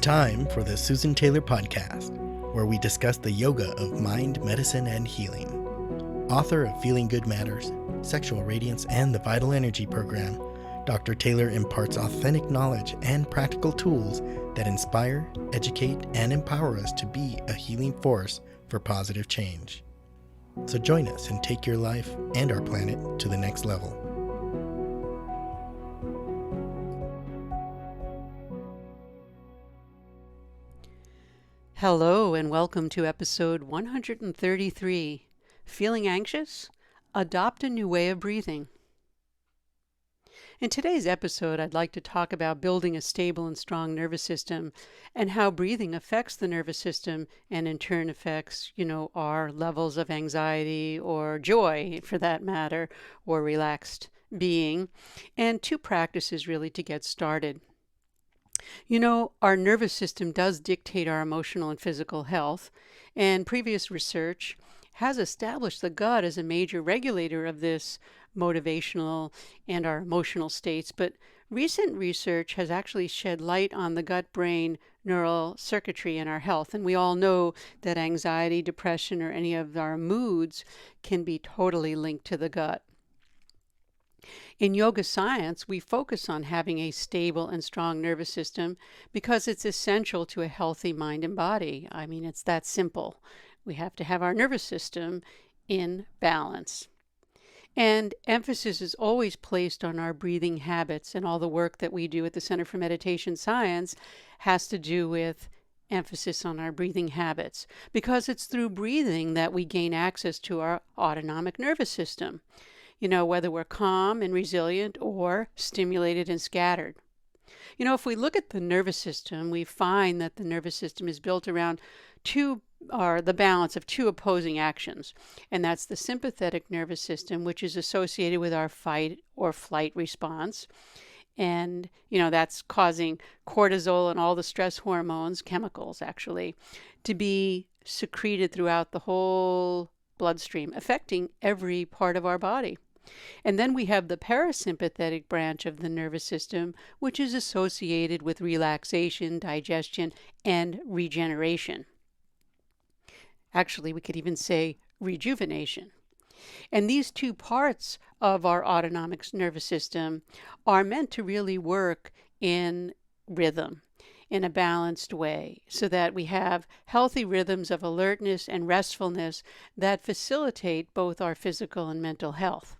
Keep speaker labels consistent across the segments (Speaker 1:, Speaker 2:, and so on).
Speaker 1: time for the Susan Taylor Podcast, where we discuss the yoga of mind, medicine, and healing. Author of Feeling Good Matters, Sexual Radiance, and the Vital Energy Program, Dr. Taylor imparts authentic knowledge and practical tools that inspire, educate, and empower us to be a healing force for positive change. So join us and take your life and our planet to the next level.
Speaker 2: Hello and welcome to episode 133. Feeling anxious? Adopt a new way of breathing. In today's episode, I'd like to talk about building a stable and strong nervous system and how breathing affects the nervous system and in turn affects, our levels of anxiety or joy, for that matter, or relaxed being, and two practices really to get started. Our nervous system does dictate our emotional and physical health, and previous research has established the gut as a major regulator of this motivational and our emotional states, but recent research has actually shed light on the gut-brain neural circuitry in our health, and we all know that anxiety, depression, or any of our moods can be totally linked to the gut. In yoga science, we focus on having a stable and strong nervous system because it's essential to a healthy mind and body. It's that simple. We have to have our nervous system in balance. And emphasis is always placed on our breathing habits, and all the work that we do at the Center for Meditation Science has to do with emphasis on our breathing habits, because it's through breathing that we gain access to our autonomic nervous system. Whether we're calm and resilient or stimulated and scattered. If we look at the nervous system, we find that the nervous system is built around the balance of two opposing actions. And that's the sympathetic nervous system, which is associated with our fight or flight response. And, that's causing cortisol and all the stress hormones, chemicals actually, to be secreted throughout the whole bloodstream, affecting every part of our body. And then we have the parasympathetic branch of the nervous system, which is associated with relaxation, digestion, and regeneration. Actually, we could even say rejuvenation. And these two parts of our autonomic nervous system are meant to really work in rhythm, in a balanced way, so that we have healthy rhythms of alertness and restfulness that facilitate both our physical and mental health.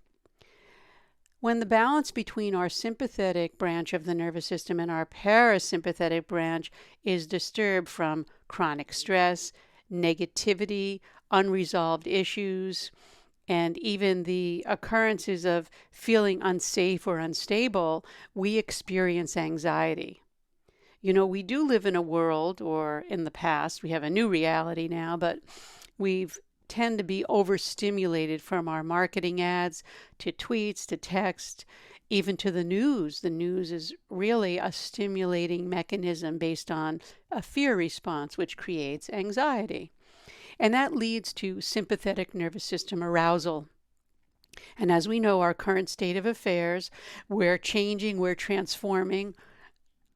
Speaker 2: When the balance between our sympathetic branch of the nervous system and our parasympathetic branch is disturbed from chronic stress, negativity, unresolved issues, and even the occurrences of feeling unsafe or unstable, we experience anxiety. We do live in a world, or in the past, we have a new reality now, but we've tend to be overstimulated from our marketing ads to tweets to text, even to the news. The news is really a stimulating mechanism based on a fear response, which creates anxiety. And that leads to sympathetic nervous system arousal. And as we know, our current state of affairs, we're changing, we're transforming.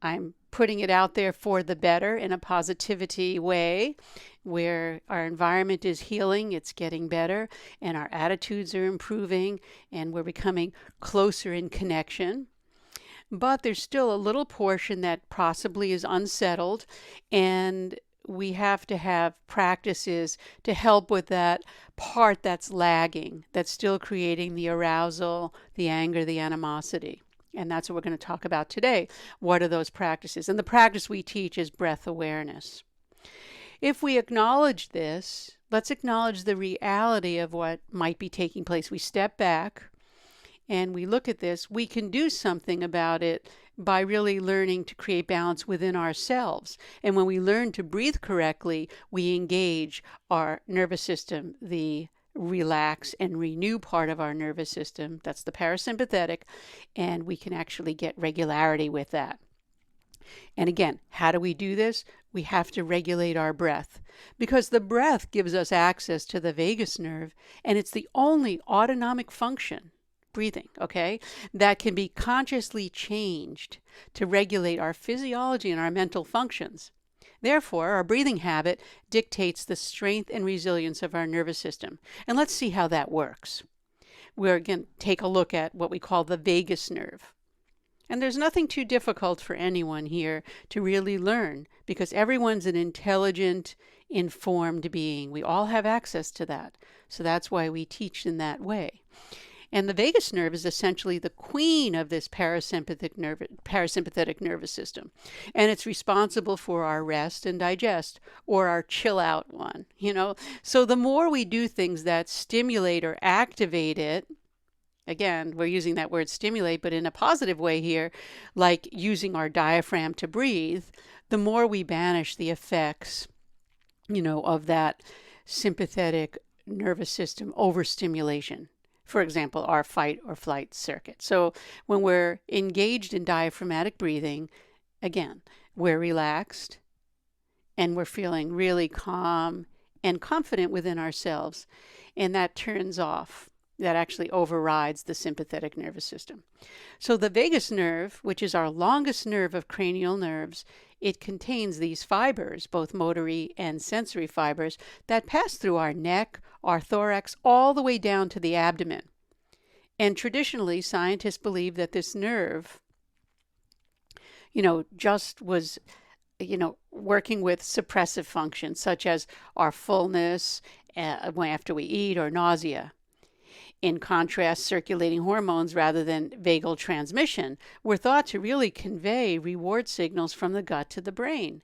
Speaker 2: I'm putting it out there for the better in a positivity way, where our environment is healing, it's getting better, and our attitudes are improving, and we're becoming closer in connection. But there's still a little portion that possibly is unsettled, and we have to have practices to help with that part that's lagging, that's still creating the arousal, the anger, the animosity. And that's what we're going to talk about today. What are those practices? And the practice we teach is breath awareness. If we acknowledge this, let's acknowledge the reality of what might be taking place. We step back and we look at this. We can do something about it by really learning to create balance within ourselves. And when we learn to breathe correctly, we engage our nervous system, the relax and renew part of our nervous system. That's the parasympathetic, and we can actually get regularity with that. And again, how do we do this? We have to regulate our breath, because the breath gives us access to the vagus nerve, and it's the only autonomic function, breathing, that can be consciously changed to regulate our physiology and our mental functions. Therefore, our breathing habit dictates the strength and resilience of our nervous system. And let's see how that works. We're going to take a look at what we call the vagus nerve. And there's nothing too difficult for anyone here to really learn, because everyone's an intelligent, informed being. We all have access to that. So that's why we teach in that way. And the vagus nerve is essentially the queen of this parasympathetic nervous system. And it's responsible for our rest and digest, or our chill out one, So the more we do things that stimulate or activate it, again, we're using that word stimulate, but in a positive way here, like using our diaphragm to breathe, the more we banish the effects, of that sympathetic nervous system overstimulation. For example, our fight or flight circuit. So when we're engaged in diaphragmatic breathing, again, we're relaxed and we're feeling really calm and confident within ourselves. And that actually overrides the sympathetic nervous system. So the vagus nerve, which is our longest nerve of cranial nerves, it contains these fibers, both motory and sensory fibers, that pass through our neck, our thorax, all the way down to the abdomen. And traditionally, scientists believe that this nerve, just was, working with suppressive functions, such as our fullness after we eat, or nausea. In contrast, circulating hormones, rather than vagal transmission, were thought to really convey reward signals from the gut to the brain.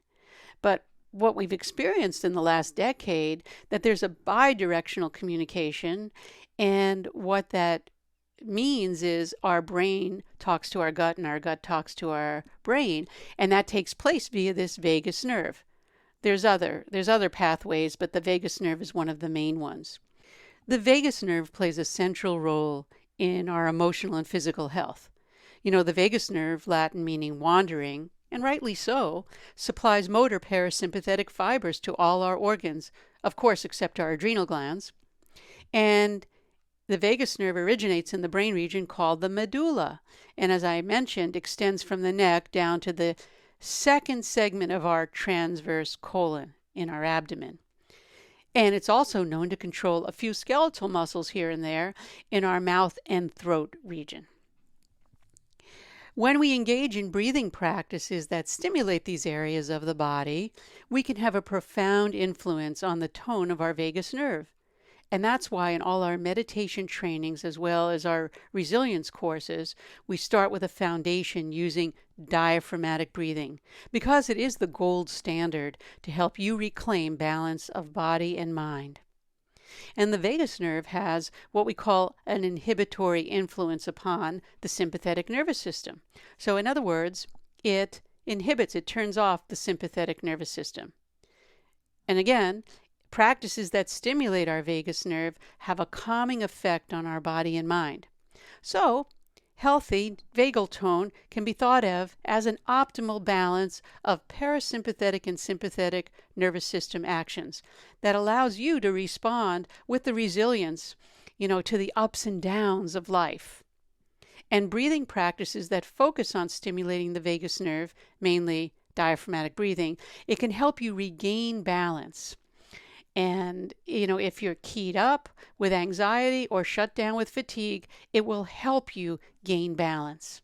Speaker 2: But what we've experienced in the last decade, that there's a bidirectional communication, and what that means is our brain talks to our gut and our gut talks to our brain, and that takes place via this vagus nerve. There's other pathways, but the vagus nerve is one of the main ones. The vagus nerve plays a central role in our emotional and physical health. The vagus nerve, Latin meaning wandering, and rightly so, supplies motor parasympathetic fibers to all our organs, of course, except our adrenal glands. And the vagus nerve originates in the brain region called the medulla, and as I mentioned, extends from the neck down to the second segment of our transverse colon in our abdomen. And it's also known to control a few skeletal muscles here and there in our mouth and throat region. When we engage in breathing practices that stimulate these areas of the body, we can have a profound influence on the tone of our vagus nerve. And that's why in all our meditation trainings, as well as our resilience courses, we start with a foundation using diaphragmatic breathing, because it is the gold standard to help you reclaim balance of body and mind. And the vagus nerve has what we call an inhibitory influence upon the sympathetic nervous system. So in other words, it turns off the sympathetic nervous system. And again, practices that stimulate our vagus nerve have a calming effect on our body and mind. So, healthy vagal tone can be thought of as an optimal balance of parasympathetic and sympathetic nervous system actions that allows you to respond with the resilience, to the ups and downs of life. And breathing practices that focus on stimulating the vagus nerve, mainly diaphragmatic breathing, it can help you regain balance. And, if you're keyed up with anxiety or shut down with fatigue, it will help you gain balance.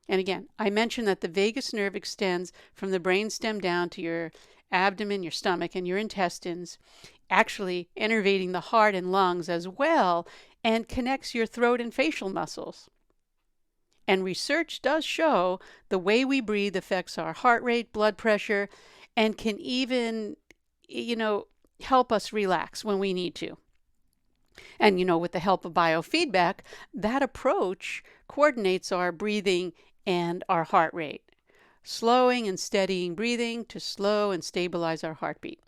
Speaker 2: And again, I mentioned that the vagus nerve extends from the brainstem down to your abdomen, your stomach, and your intestines, actually innervating the heart and lungs as well, and connects your throat and facial muscles. And research does show the way we breathe affects our heart rate, blood pressure, and can even, help us relax when we need to. And, with the help of biofeedback, that approach coordinates our breathing and our heart rate, slowing and steadying breathing to slow and stabilize our heartbeat.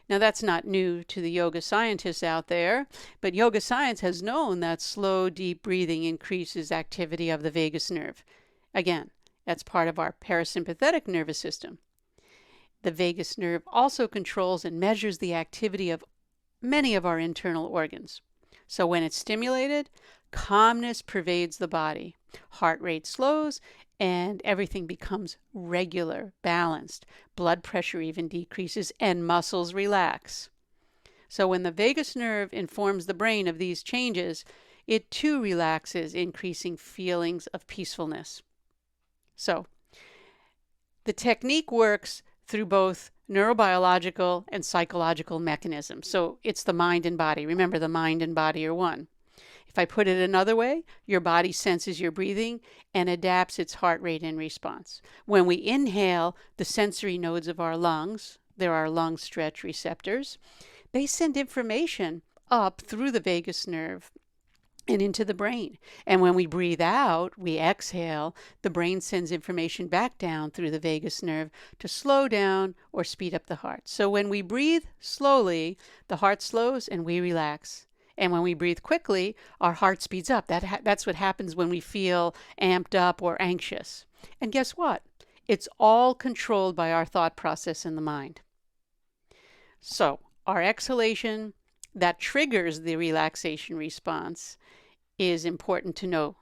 Speaker 2: Now, that's not new to the yoga scientists out there, but yoga science has known that slow, deep breathing increases activity of the vagus nerve. Again, that's part of our parasympathetic nervous system. The vagus nerve also controls and measures the activity of many of our internal organs. So when it's stimulated, Calmness pervades the body. Heart rate slows and everything becomes regular, balanced. Blood pressure even decreases and muscles relax. So when the vagus nerve informs the brain of these changes, it too relaxes, increasing feelings of peacefulness. So the technique works through both neurobiological and psychological mechanisms. So it's the mind and body. Remember, the mind and body are one. If I put it another way, your body senses your breathing and adapts its heart rate in response. When we inhale, the sensory nodes of our lungs, there are lung stretch receptors, they send information up through the vagus nerve and into the brain. And when we breathe out, we exhale, the brain sends information back down through the vagus nerve to slow down or speed up the heart. So when we breathe slowly, the heart slows and we relax. And when we breathe quickly, our heart speeds up. That's what happens when we feel amped up or anxious. And guess what? It's all controlled by our thought process in the mind. So our exhalation that triggers the relaxation response is important to know.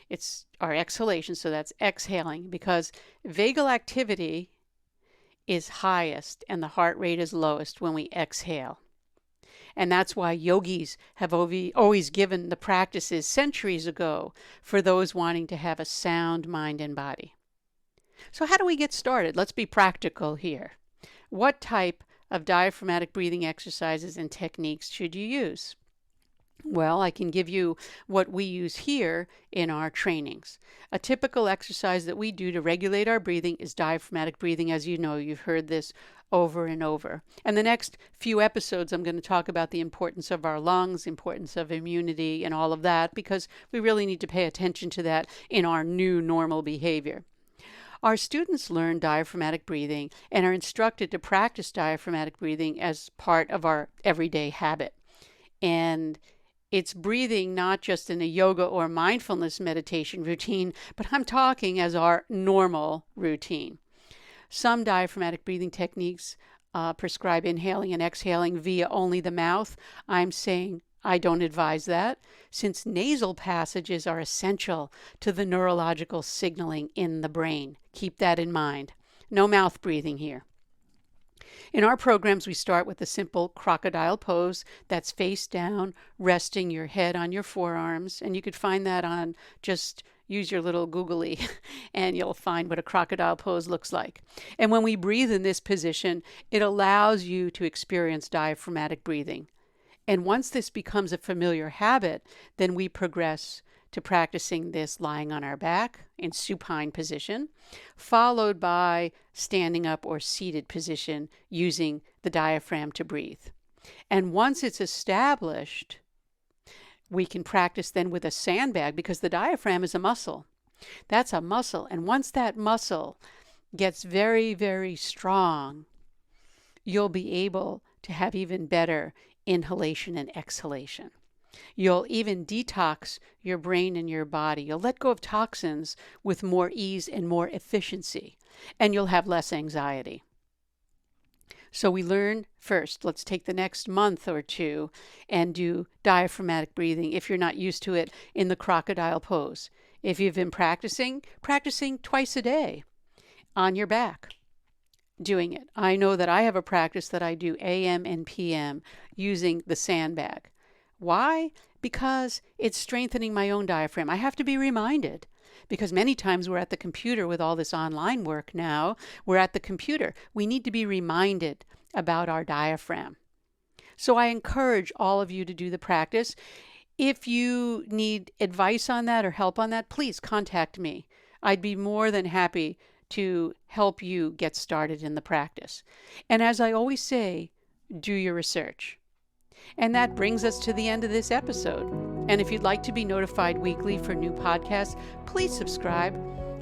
Speaker 2: It's our exhalation, so that's exhaling, because vagal activity is highest and the heart rate is lowest when we exhale. And that's why yogis have always given the practices centuries ago for those wanting to have a sound mind and body. So how do we get started? Let's be practical here. What type of diaphragmatic breathing exercises and techniques should you use? Well, I can give you what we use here in our trainings. A typical exercise that we do to regulate our breathing is diaphragmatic breathing. As you know, you've heard this over and over. And the next few episodes, I'm going to talk about the importance of our lungs, importance of immunity, and all of that, because we really need to pay attention to that in our new normal behavior. Our students learn diaphragmatic breathing and are instructed to practice diaphragmatic breathing as part of our everyday habit. And it's breathing not just in a yoga or mindfulness meditation routine, but I'm talking as our normal routine. Some diaphragmatic breathing techniques prescribe inhaling and exhaling via only the mouth. I'm saying I don't advise that, since nasal passages are essential to the neurological signaling in the brain. Keep that in mind. No mouth breathing here. In our programs, we start with a simple crocodile pose that's face down, resting your head on your forearms. And you could find that on, just use your little googly and you'll find what a crocodile pose looks like. And when we breathe in this position, it allows you to experience diaphragmatic breathing. And once this becomes a familiar habit, then we progress to practicing this lying on our back in supine position, followed by standing up or seated position using the diaphragm to breathe. And once it's established, we can practice then with a sandbag, because the diaphragm is a muscle. That's a muscle. And once that muscle gets very, very strong, you'll be able to have even better inhalation and exhalation. You'll even detox your brain and your body. You'll let go of toxins with more ease and more efficiency, and you'll have less anxiety. So we learn first, let's take the next month or two and do diaphragmatic breathing if you're not used to it in the crocodile pose. If you've been practicing twice a day on your back, doing it. I know that I have a practice that I do AM and PM using the sandbag. Why? Because it's strengthening my own diaphragm. I have to be reminded, because many times we're at the computer with all this online work now. We're at the computer. We need to be reminded about our diaphragm. So I encourage all of you to do the practice. If you need advice on that or help on that, please contact me. I'd be more than happy to help you get started in the practice. And as I always say, do your research. And that brings us to the end of this episode. And if you'd like to be notified weekly for new podcasts, please subscribe.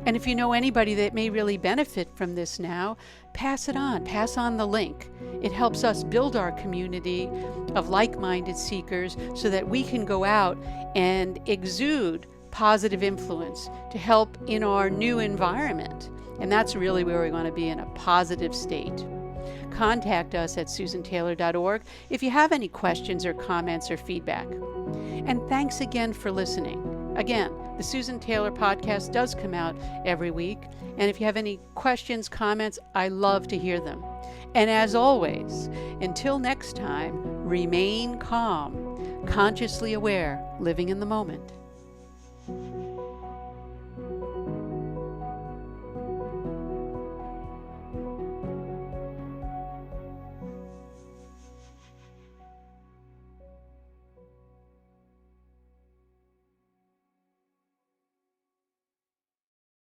Speaker 2: And if you know anybody that may really benefit from this now, pass it on. Pass on the link. It helps us build our community of like-minded seekers so that we can go out and exude positive influence to help in our new environment. And that's really where we want to be, in a positive state. Contact us at susantaylor.org if you have any questions or comments or feedback. And thanks again for listening. Again, the Susan Taylor podcast does come out every week. And if you have any questions, comments, I love to hear them. And as always, until next time, remain calm, consciously aware, living in the moment.